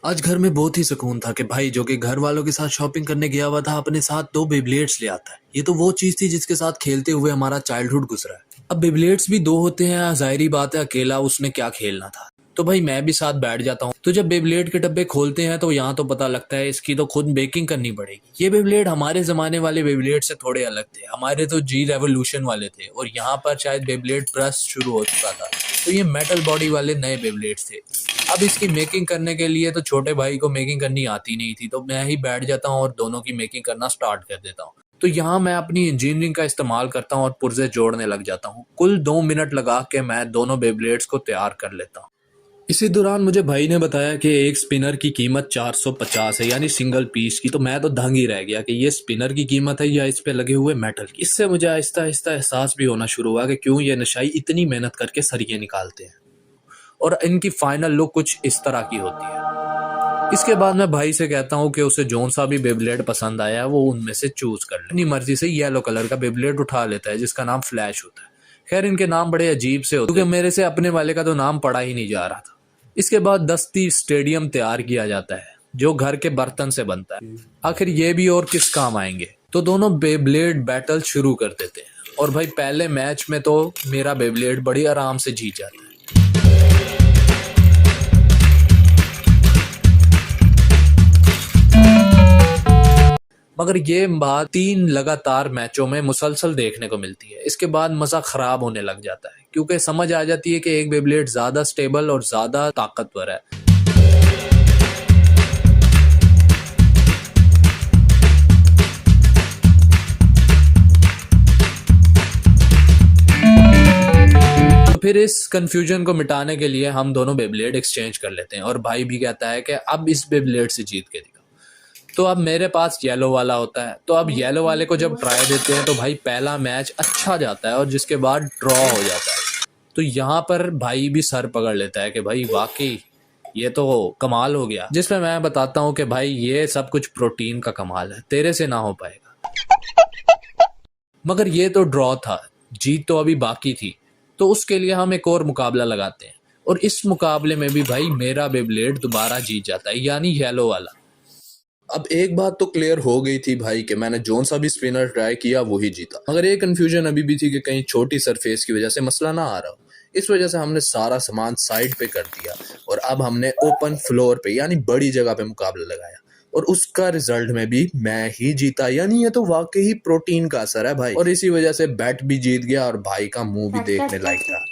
आज घर में बहुत ही सुकून था कि भाई जो कि घर वालों के साथ शॉपिंग करने गया हुआ था अपने साथ 2 बेब्लेड्स ले आता है। ये तो वो चीज थी जिसके साथ खेलते हुए हमारा चाइल्डहुड गुजरा है। अब बेब्लेड्स भी 2 होते हैं, जाहिर बात है अकेला उसने क्या खेलना था। तो भाई मैं भी साथ बैठ जाता हूँ। तो जब बेब्लेड के डब्बे खोलते हैं तो यहाँ तो पता लगता है इसकी तो खुद बेकिंग करनी पड़ेगी। ये बेब्लेड हमारे जमाने वाले बेब्लेड से थोड़े अलग थे। हमारे तो जी रेवोल्यूशन वाले थे और यहाँ पर शायद बेब्लेड प्रेस शुरू हो चुका था। तो ये मेटल बॉडी वाले नए बेब्लेड थे। अब इसकी मेकिंग करने के लिए तो छोटे भाई को मेकिंग करनी आती नहीं थी, तो मैं ही बैठ जाता हूँ और दोनों की मेकिंग करना स्टार्ट कर देता हूँ। तो यहाँ मैं अपनी इंजीनियरिंग का इस्तेमाल करता हूँ और पुर्जे जोड़ने लग जाता हूँ। कुल 2 मिनट लगा के मैं दोनों बेब्लेड्स को तैयार कर लेता हूँ। इसी दौरान मुझे भाई ने बताया कि एक स्पिनर की कीमत 450 है, यानी सिंगल पीस की। तो मैं तो दंग ही रह गया कि ये स्पिनर की कीमत है या इस पे लगे हुए मेटल की। इससे मुझे आहिस्ता आहिस्ता एहसास भी होना शुरू हुआ कि क्यों ये नशाई इतनी मेहनत करके सरिये निकालते हैं और इनकी फाइनल लुक कुछ इस तरह की होती है। इसके बाद मैं भाई से कहता हूँ कि उसे जोन सा भी बेब्लेड पसंद आया है वो उनमें से चूज कर ले। अपनी मर्जी से येलो कलर का बेब्लेड उठा लेता है जिसका नाम फ्लैश होता है। खैर इनके नाम बड़े अजीब से होते हैं क्योंकि मेरे से अपने वाले का तो नाम पड़ा ही नहीं जा रहा था। इसके बाद दस्ती स्टेडियम तैयार किया जाता है जो घर के बर्तन से बनता है। आखिर ये भी और किस काम आएंगे। तो दोनों बेब्लेड बैटल शुरू कर देते हैं और भाई पहले मैच में तो मेरा बेब्लेड बड़ी आराम से जीत जाता है। मगर ये बात 3 लगातार मैचों में मुसलसल देखने को मिलती है। इसके बाद मजा खराब होने लग जाता है क्योंकि समझ आ जाती है कि एक बेब्लेड ज्यादा स्टेबल और ज्यादा ताकतवर है। तो फिर इस कंफ्यूजन को मिटाने के लिए हम दोनों बेब्लेड एक्सचेंज कर लेते हैं और भाई भी कहता है कि अब इस बेब्लेड से जीत के दिखाओ। तो अब मेरे पास येलो वाला होता है, तो अब येलो वाले को जब ट्राई देते हैं तो भाई पहला मैच अच्छा जाता है और जिसके बाद ड्रॉ हो जाता है। तो यहाँ पर भाई भी सर पकड़ लेता है कि भाई वाकई ये तो कमाल हो गया। जिसमें मैं बताता हूँ कि भाई ये सब कुछ प्रोटीन का कमाल है, तेरे से ना हो पाएगा। मगर ये तो ड्रॉ था, जीत तो अभी बाकी थी। तो उसके लिए हम एक और मुकाबला लगाते हैं और इस मुकाबले में भी भाई मेरा बेब्लेड दोबारा जीत जाता है, यानी येलो वाला। अब एक बात तो क्लियर हो गई थी भाई कि मैंने जोन सा भी स्पिनर ट्राई किया वही जीता। मगर ये कंफ्यूजन अभी भी थी कि कहीं छोटी सरफेस की वजह से मसला ना आ रहा हो। इस वजह से हमने सारा सामान साइड पे कर दिया और अब हमने ओपन फ्लोर पे यानी बड़ी जगह पे मुकाबला लगाया और उसका रिजल्ट में भी मैं ही जीता। यानी ये तो वाकई ही प्रोटीन का असर है भाई। और इसी वजह से बैट भी जीत गया और भाई का मुंह भी देखने लायक था।